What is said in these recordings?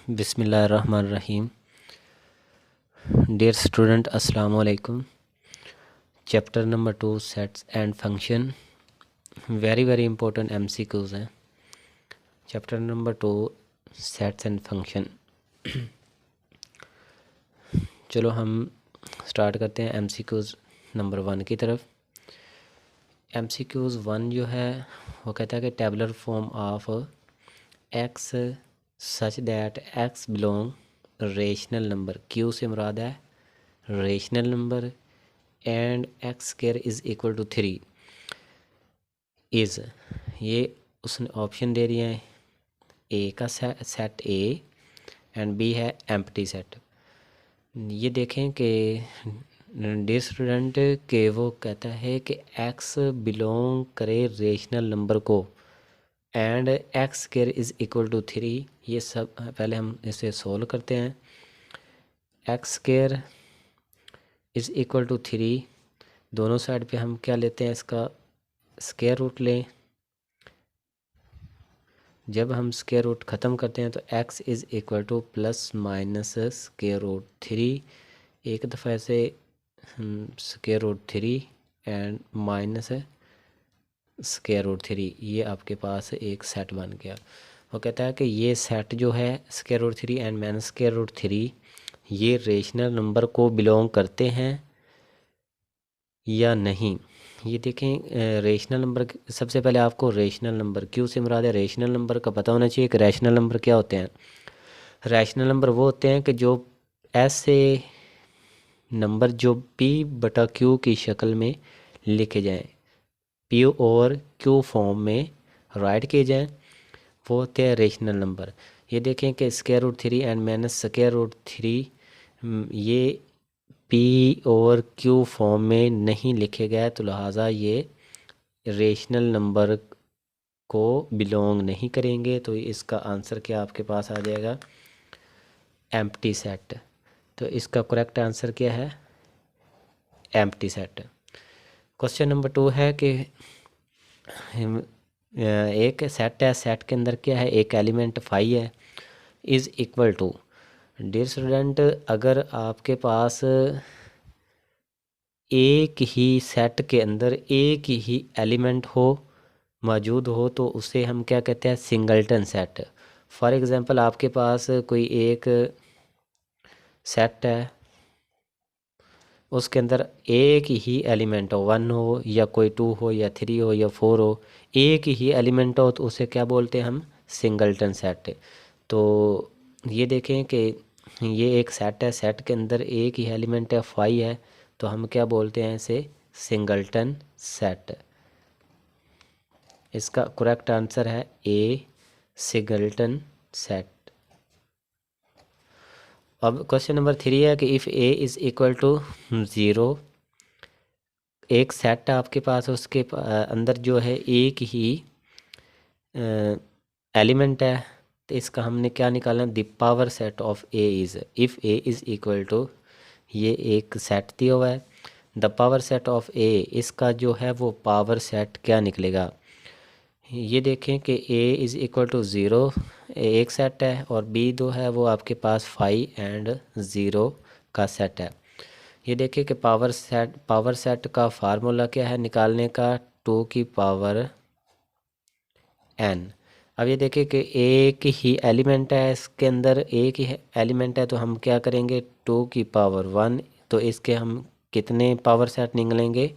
बिस्मिल्लाहिर्रहमानिर्रहीम। Dear student, अस्सलाम वालेकुम। Chapter number 2 sets and function, very important MCQs हैं। Chapter number 2 sets and function. चलो हम स्टार्ट करते हैं MCQs नंबर 1 की तरफ। MCQs 1 जो है वो कहता है कि tabular form of x such that x belong rational number. Q से मुराद है rational number and x square is equal to 3 is, ये उसने ऑप्शन दे दिए हैं। ए का सेट ए एंड बी है एम्प्टी सेट। ये देखें कि डियर स्टूडेंट के वो कहता है कि एक्स बिलोंग करे रेशनल नंबर को and x square is equal to 3। ये सब पहले हम इसे सोल्व करते हैं। X square is equal to 3, दोनों साइड पे हम क्या लेते हैं, इसका स्क्वायर रूट लें। जब हम स्क्वायर रूट ख़त्म करते हैं तो x is equal to plus minus square root 3। एक दफ़ा ऐसे square root 3 and minus square root 3, ये आपके पास एक सेट बन गया। वो कहता है कि ये सेट जो है square root 3 and minus square root 3 ये रेशनल नंबर को बिलोंग करते हैं या नहीं। ये देखें रेशनल नंबर, सबसे पहले आपको रेशनल नंबर क्यू से मुराद है रेशनल नंबर का पता होना चाहिए कि रैशनल नंबर क्या होते हैं। रैशनल नंबर वो होते हैं कि जो ऐसे नंबर जो पी बटा क्यू की शक्ल में लिखे जाएं, पी और क्यू फॉर्म में राइट किए जाएं, वो होते हैं रेशनल नंबर। ये देखें कि square root 3 and minus square root 3 ये पी और क्यू फॉर्म में नहीं लिखे गए, तो लिहाजा ये रेशनल नंबर को बिलोंग नहीं करेंगे। तो इसका आंसर क्या आपके पास आ जाएगा, एम्प्टी सेट। तो इसका करेक्ट आंसर क्या है, एम्प्टी सेट। क्वेश्चन नंबर 2 है कि एक सेट है, सेट के अंदर क्या है, एक एलिमेंट 5 है, is equal to. Dear student, अगर आपके पास एक ही सेट के अंदर एक ही एलिमेंट हो मौजूद हो तो उसे हम क्या कहते हैं, सिंगल्टन सेट। फॉर एग्ज़ाम्पल आपके पास कोई एक सेट है, उसके अंदर एक ही एलिमेंट हो, 1 हो या कोई 2 हो या 3 हो या 4 हो, एक ही एलिमेंट हो तो उसे क्या बोलते हैं हम, सिंगल्टन सेट। तो ये देखें कि ये एक सेट है, सेट के अंदर एक ही एलिमेंट है, 5 है, तो हम क्या बोलते हैं इसे, सिंगल्टन सेट। इसका करेक्ट आंसर है ए, सिंगल्टन सेट। अब क्वेश्चन नंबर 3 है कि if A is equal to 0, एक सेट आपके पास, उसके अंदर जो है एक ही एलिमेंट है, तो इसका हमने क्या निकालना, the power set of A is, if A is equal to, ये एक सेट दिया हुआ है, the power set of A, इसका जो है वो पावर सेट क्या निकलेगा। ये देखें कि ए इज़ इक्वल टू 0 एक सेट है और बी जो है वो आपके पास 5 एंड 0 का सेट है। ये देखें कि पावर सेट का फार्मूला क्या है निकालने का, 2 की पावर n। अब ये देखें कि एक ही एलिमेंट है, इसके अंदर एक ही एलिमेंट है, तो हम क्या करेंगे, 2 की पावर 1, तो इसके हम कितने पावर सेट निकलेंगे,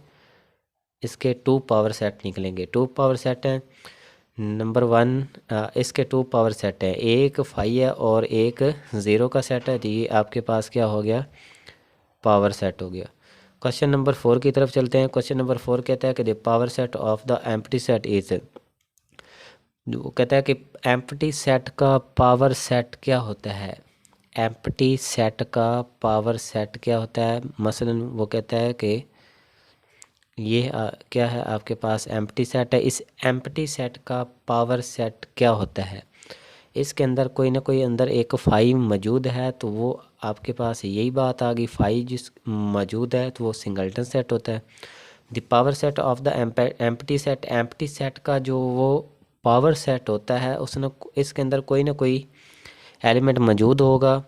इसके 2 पावर सेट निकलेंगे। 2 पावर सेट हैं, नंबर 1 इसके 2 पावर सेट है, एक 5 है और एक 0 का सेट है, तो ये आपके पास क्या हो गया, पावर सेट हो गया। क्वेश्चन नंबर 4 की तरफ चलते हैं। क्वेश्चन नंबर 4 कहता है कि the power set of the empty set is, वो कहता है कि एम्प्टी सेट का पावर सेट क्या होता है, एम्प्टी सेट का पावर सेट क्या होता है। मसलन वो कहता है कि ये क्या है आपके पास एम्प्टी सेट है, इस एम्प्टी सेट का पावर सेट क्या होता है, इसके अंदर कोई ना कोई अंदर एक 5 मौजूद है, तो वो आपके पास यही बात आ गई, 5 जिस मौजूद है तो वो सिंगल्टन सेट होता है। The power set of the empty set, empty set का जो वो पावर सेट होता है उसने, इसके अंदर कोई ना कोई एलिमेंट मौजूद होगा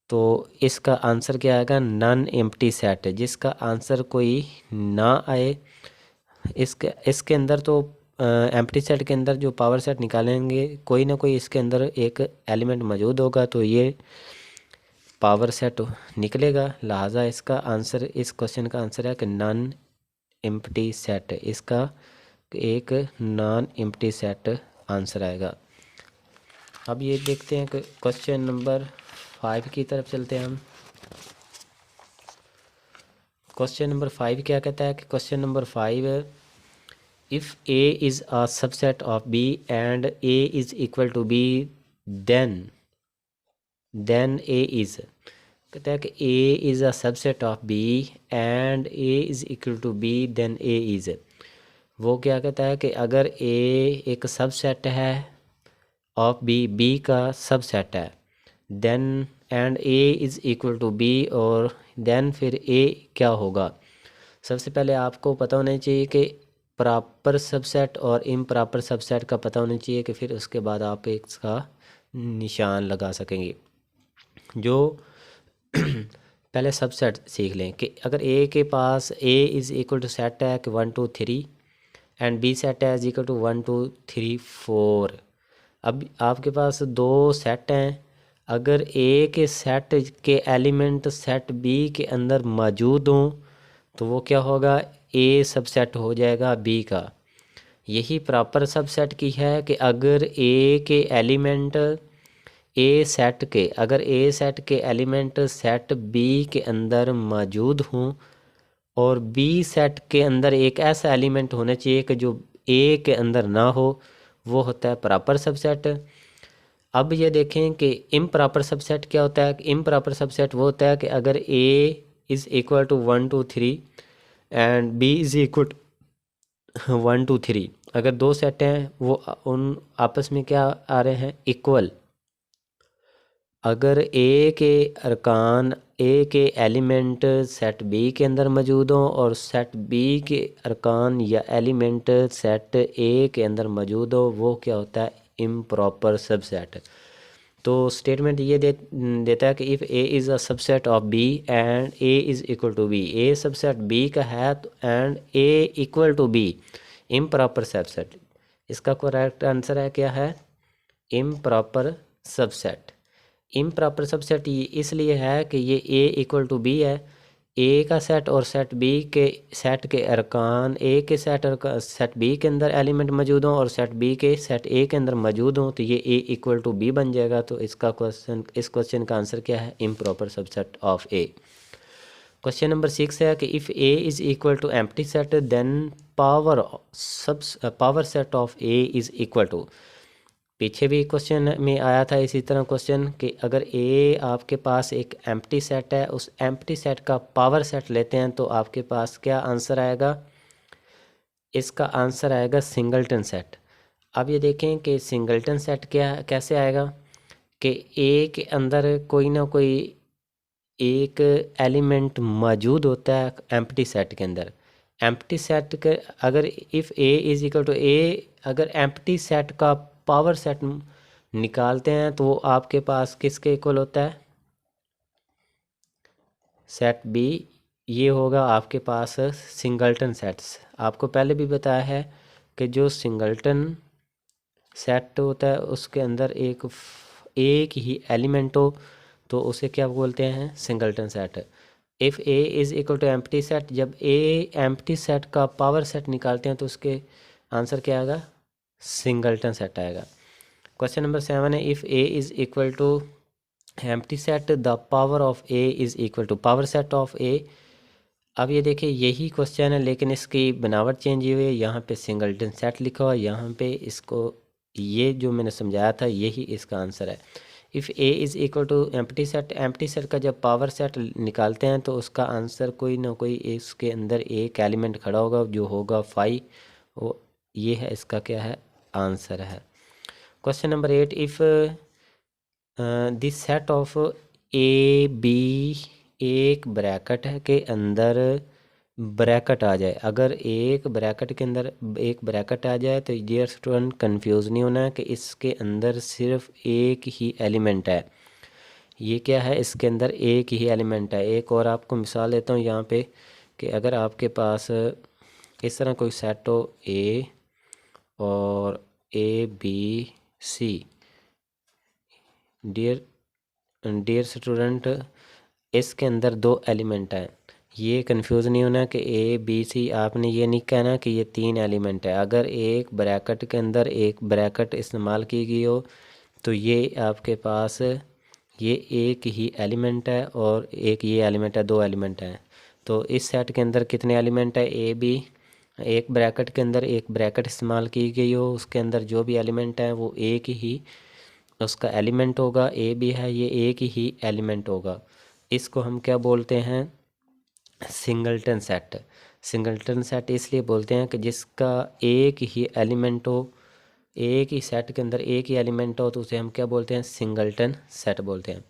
तो इसका आंसर क्या आएगा, नॉन एम्प्टी सेट, जिसका आंसर कोई ना आए। इसके अंदर तो एम्प्टी सेट के अंदर जो पावर सेट निकालेंगे कोई ना कोई इसके अंदर एक एलिमेंट मौजूद होगा तो ये पावर सेट निकलेगा। लिहाजा इसका आंसर, इस क्वेश्चन का आंसर है कि नॉन एम्प्टी सेट, इसका एक नॉन एम्प्टी सेट आंसर आएगा। अब ये देखते हैं कि क्वेश्चन नंबर 5 की तरफ चलते हैं हम। क्वेश्चन नंबर 5 क्या कहता है कि question number 5, if A is a subset of B and A is equal to B then A is, कहता है कि A is a subset of B and A is equal to B then A is. वो क्या कहता है कि अगर ए एक सबसेट है ऑफ बी, बी का सबसेट है, then and A is equal to B, और देन फिर ए क्या होगा। सबसे पहले आपको पता होना चाहिए कि प्रॉपर सबसेट और इम्प्रॉपर सबसेट का पता होना चाहिए, कि फिर उसके बाद आप इसका निशान लगा सकेंगे। जो पहले सबसेट सीख लें कि अगर ए के पास A is equal to set है कि 1 2 3 एंड बी सेट है इज इक्वल टू 1 2 3 4। अब आपके पास दो सेट हैं, अगर ए के सेट के एलिमेंट सेट बी के अंदर मौजूद हों तो वो क्या होगा, ए सबसेट हो जाएगा बी का। यही प्रॉपर सबसेट की है कि अगर ए के एलिमेंट ए सेट के, अगर ए सेट के एलिमेंट सेट बी के अंदर मौजूद हों और बी सेट के अंदर एक ऐसा एलिमेंट होना चाहिए कि जो ए के अंदर ना हो, वो होता है प्रॉपर सबसेट। अब ये देखें कि इम्प्रॉपर सबसेट क्या होता है। इम्प्रॉपर सबसेट वो होता है कि अगर A is equal to 1 2 3 and B is equal 1 2 3, अगर दो सेट हैं वो उन आपस में क्या आ रहे हैं, इक्वल। अगर ए के अरकान, ए के एलिमेंट सेट बी के अंदर मौजूद हों और सेट बी के अरकान या एलिमेंट सेट ए के अंदर मौजूद हो, वो क्या होता है, इम्प्रॉपर सबसेट। तो स्टेटमेंट ये देता है कि if A is a subset of B and A is equal to B, A subset B का है and A equal to B, improper subset. इसका करेक्ट आंसर है क्या है, इम्प्रॉपर सबसेट। इम्प्रॉपर सबसेट इसलिए है कि ये ए इक्वल टू बी है, ए का सेट और सेट बी के सेट के अरकान, ए के सेट और सेट बी के अंदर एलिमेंट मौजूद हों और सेट बी के सेट ए के अंदर मौजूद हों, तो ये ए इक्वल टू बी बन जाएगा। तो इसका क्वेश्चन, इस क्वेश्चन का आंसर क्या है, improper subset of A. Question number 6 है कि if A is equal to empty set then power set of A is equal to. पीछे भी क्वेश्चन में आया था इसी तरह क्वेश्चन कि अगर ए आपके पास एक एम्प्टी सेट है, उस एम्प्टी सेट का पावर सेट लेते हैं तो आपके पास क्या आंसर आएगा, इसका आंसर आएगा सिंगलटन सेट। अब ये देखें कि सिंगलटन सेट क्या कैसे आएगा, कि ए के अंदर कोई ना कोई एक एलिमेंट मौजूद होता है एम्प्टी सेट के अंदर। एम्प्टी सेट के अगर if A is equal to A, अगर एम्प्टी सेट का पावर सेट निकालते हैं तो वो आपके पास किसके इक्वल होता है, सेट बी। ये होगा आपके पास सिंगलटन सेट्स। आपको पहले भी बताया है कि जो सिंगलटन सेट होता है उसके अंदर एक ही एलिमेंट हो तो उसे क्या बोलते हैं, singleton set. If A is equal to empty set, जब ए एम्प्टी सेट का पावर सेट निकालते हैं तो उसके आंसर क्या आएगा, सिंगलटन सेट आएगा। क्वेश्चन नंबर 7 है if A is equal to empty set the power of A is equal to power set of A. अब ये देखिए यही क्वेश्चन है लेकिन इसकी बनावट चेंज हुई है, यहाँ पे सिंगलटन सेट लिखा हुआ, यहाँ पे इसको, ये जो मैंने समझाया था यही इसका आंसर है। If A is equal to empty set का जब पावर सेट निकालते हैं तो उसका आंसर कोई ना कोई इसके अंदर एक एलिमेंट खड़ा होगा जो होगा 5, वो ये है इसका क्या है, आंसर है। Question number 8 if this set of A B एक ब्रैकेट के अंदर ब्रैकेट आ जाए, अगर एक ब्रैकेट के अंदर एक ब्रैकेट आ जाए तो डियर स्टूडेंट कंफ्यूज नहीं होना है कि इसके अंदर सिर्फ एक ही एलिमेंट है। ये क्या है, इसके अंदर एक ही एलिमेंट है। एक और आपको मिसाल देता हूँ यहाँ पे कि अगर आपके पास इस तरह कोई सेट हो ए और A B C, dear dear student इसके अंदर दो एलिमेंट हैं। ये कंफ्यूज नहीं होना कि ए बी सी, आपने ये नहीं कहना कि ये तीन एलिमेंट है। अगर एक ब्रैकेट के अंदर एक ब्रैकेट इस्तेमाल की गई हो तो ये आपके पास ये एक ही एलिमेंट है और एक ये एलिमेंट है, दो एलिमेंट हैं। तो इस सेट के अंदर कितने एलिमेंट है, ए बी, एक ब्रैकेट के अंदर एक ब्रैकेट इस्तेमाल की गई हो उसके अंदर जो भी एलिमेंट है वो एक ही उसका एलिमेंट होगा। ए बी है, ये एक ही एलिमेंट होगा। इसको हम क्या बोलते हैं, सिंगलटन सेट। सिंगलटन सेट इसलिए बोलते हैं कि जिसका एक ही एलिमेंट हो, एक ही सेट के अंदर एक ही एलिमेंट हो तो उसे हम क्या बोलते हैं, सिंगलटन सेट बोलते हैं।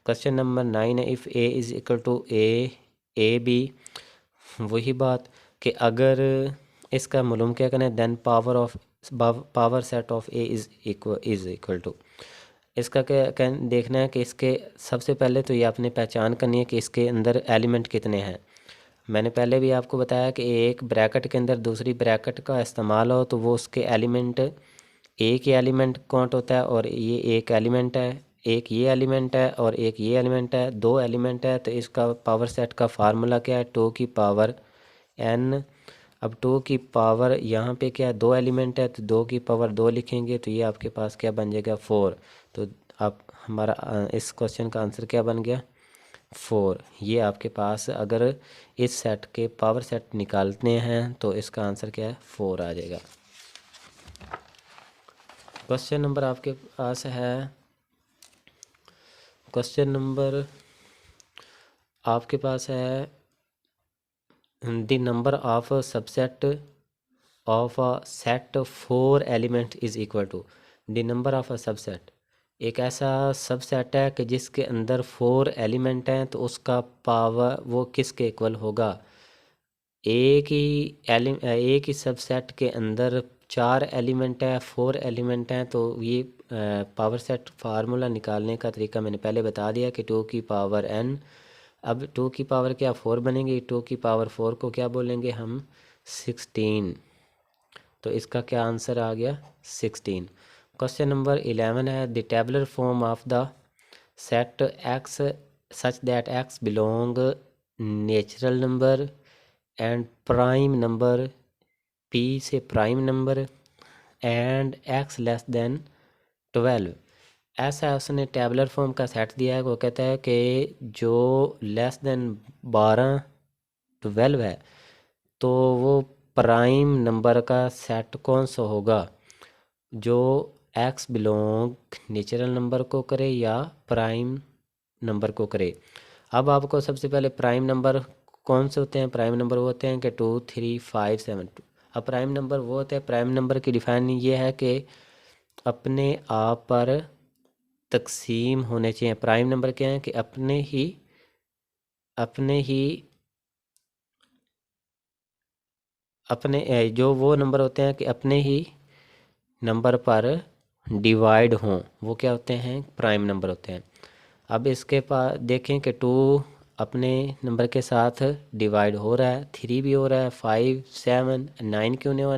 क्वेश्चन नंबर 9 है, if A is equal to A B, वही बात कि अगर इसका मालूम क्या करना है, then power set of A is equal to, इसका क्या देखना है कि इसके सबसे पहले तो ये आपने पहचान करनी है कि इसके अंदर एलिमेंट कितने हैं। मैंने पहले भी आपको बताया कि एक ब्रैकेट के अंदर दूसरी ब्रैकेट का इस्तेमाल हो तो वो उसके एलिमेंट एक ही एलिमेंट काउंट होता है, और ये एक एलिमेंट है, एक ये एलिमेंट है और एक ये एलिमेंट है, दो एलिमेंट है। तो इसका पावर सेट का फार्मूला क्या है, 2 की पावर n। अब 2 की पावर यहाँ पे क्या है, दो एलिमेंट है तो 2 की पावर 2 लिखेंगे तो ये आपके पास क्या बन जाएगा, 4। तो आप हमारा इस क्वेश्चन का आंसर क्या बन गया, 4। ये आपके पास अगर इस सेट के पावर सेट निकालते हैं तो इसका आंसर क्या है, 4 आ जाएगा। क्वेश्चन नंबर आपके पास है, क्वेश्चन नंबर आपके पास है, the number of subset of a set 4 element is equal to the number of a subset. एक ऐसा सबसेट है कि जिसके अंदर 4 एलिमेंट हैं तो उसका पावर वो किसके इक्वल होगा। एक ही सबसेट के अंदर 4 एलिमेंट है, 4 एलिमेंट हैं, तो ये पावर सेट फार्मूला निकालने का तरीका मैंने पहले बता दिया कि 2 की पावर n। अब 2 की पावर क्या 4 बनेगी, 2 की पावर 4 को क्या बोलेंगे हम, 16। तो इसका क्या आंसर आ गया, 16। क्वेश्चन नंबर 11 है, the tabular form of the set X such that x belong natural number and prime number, P से prime number and x less than 12। ऐसा उसने टेबुलर फॉर्म का सेट दिया है। वो कहता है कि जो लेस देन 12 12 है तो वो प्राइम नंबर का सेट कौन सा होगा, जो एक्स बिलोंग नेचुरल नंबर को करे या प्राइम नंबर को करे। अब आपको सबसे पहले प्राइम नंबर कौन से होते हैं, प्राइम नंबर वो होते हैं कि 2 3 5 7 2। अब प्राइम नंबर वो होते हैं, प्राइम नंबर की डिफाइन ये है कि अपने आप पर तकसीम होने चाहिए। प्राइम नंबर क्या है कि अपने ही जो वो नंबर होते हैं कि अपने ही नंबर पर डिवाइड हों, वो क्या होते हैं, प्राइम नंबर होते हैं। अब इसके पास देखें कि 2 अपने नंबर के साथ डिवाइड हो रहा है, 3 भी हो रहा है, 5 7 9 क्यों नहीं हो रहा,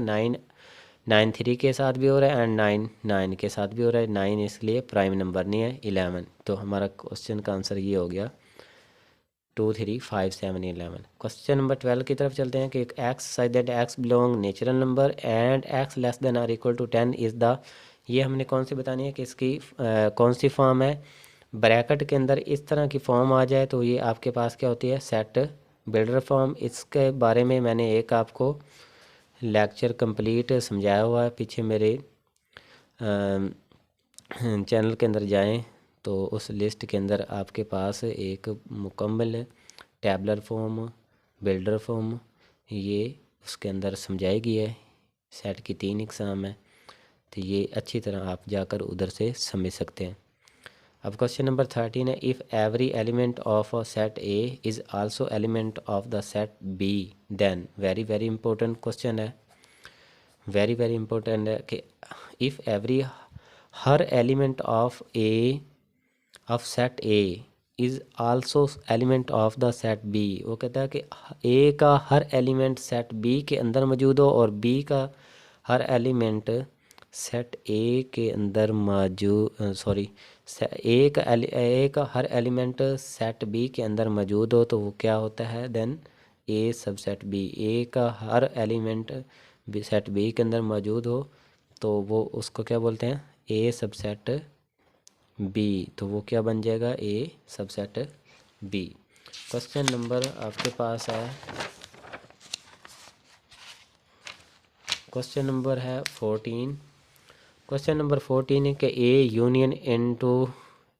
9 3 के साथ भी हो रहा है एंड 9 9 के साथ भी हो रहा है। 9 इसलिए प्राइम नंबर नहीं है। 11, तो हमारा क्वेश्चन का आंसर ये हो गया 2 3 5 7 11। क्वेश्चन नंबर 12 की तरफ चलते हैं कि x such that x belong natural number and x less than or equal to 10 is the, ये हमने कौन सी बतानी है कि इसकी कौन सी फॉर्म है। ब्रैकेट के अंदर इस तरह की फॉर्म आ जाए तो ये आपके पास क्या होती है, सेट बिल्डर फॉर्म। इसके बारे में मैंने एक आपको लेक्चर कंप्लीट समझाया हुआ है पीछे मेरे चैनल के अंदर जाएं तो उस लिस्ट के अंदर आपके पास एक मुकम्मल टैबलर फॉर्म, बिल्डर फॉर्म, ये उसके अंदर समझाई गई है। सेट की 3 इकसाम है, तो ये अच्छी तरह आप जाकर उधर से समझ सकते हैं। अब क्वेश्चन नंबर 13 है, if every element of a set A is also element of the set B then, very very important question है, वेरी वेरी इंपॉर्टेंट है कि इफ़ एवरी, हर element of A, of set A is also element of the set B, वो कहता है कि ए का हर element set B के अंदर मौजूद हो और बी का हर एलिमेंट सेट ए के अंदर मौजूद, सॉरी, ए का हर एलिमेंट सेट बी के अंदर मौजूद हो तो वो क्या होता है, देन ए सब सेट बी। ए का हर एलिमेंट सेट बी के अंदर मौजूद हो तो वो उसको क्या बोलते हैं, ए सब सेट बी, तो वो क्या बन जाएगा, ए सबसेट बी। क्वेश्चन नंबर आपके पास है, क्वेश्चन नंबर है 14। क्वेश्चन नंबर 14 है कि A union into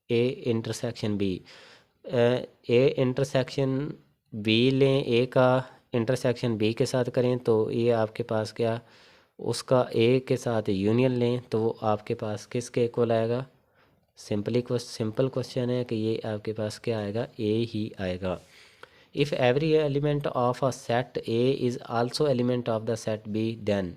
A intersection B, A intersection B लें, ए का इंटरसेक्शन बी के साथ करें तो ये आपके पास क्या, उसका ए के साथ यूनियन लें तो वो आपके पास किसके इक्वल आएगा, सिंपल क्वेश्चन है कि ये आपके पास क्या आएगा, ए ही आएगा। If every element of a set A is also element of the set B then,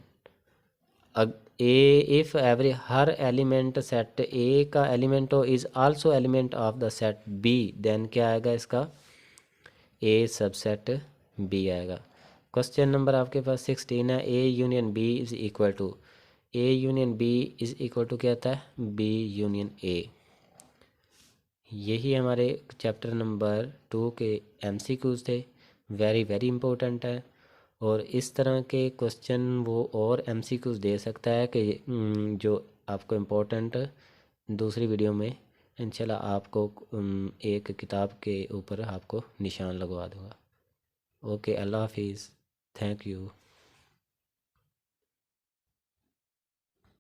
A if every, हर एलिमेंट सेट ए का एलिमेंट हो is also element of the set B, then क्या आएगा इसका, A subset B आएगा। Question number आपके पास 16 है, A union B is equal to, A union B is equal to क्या आता है, बी यूनियन ए। यही हमारे चैप्टर नंबर 2 के एमसीक्यूज़ थे, वेरी वेरी इंपॉर्टेंट है। और इस तरह के क्वेश्चन वो और एमसीक्यूज़ दे सकता है कि जो आपको इम्पोर्टेंट, दूसरी वीडियो में इंशाल्लाह आपको एक किताब के ऊपर आपको निशान लगवा दूँगा। ओके, अल्लाह हाफिज़, थैंक यू।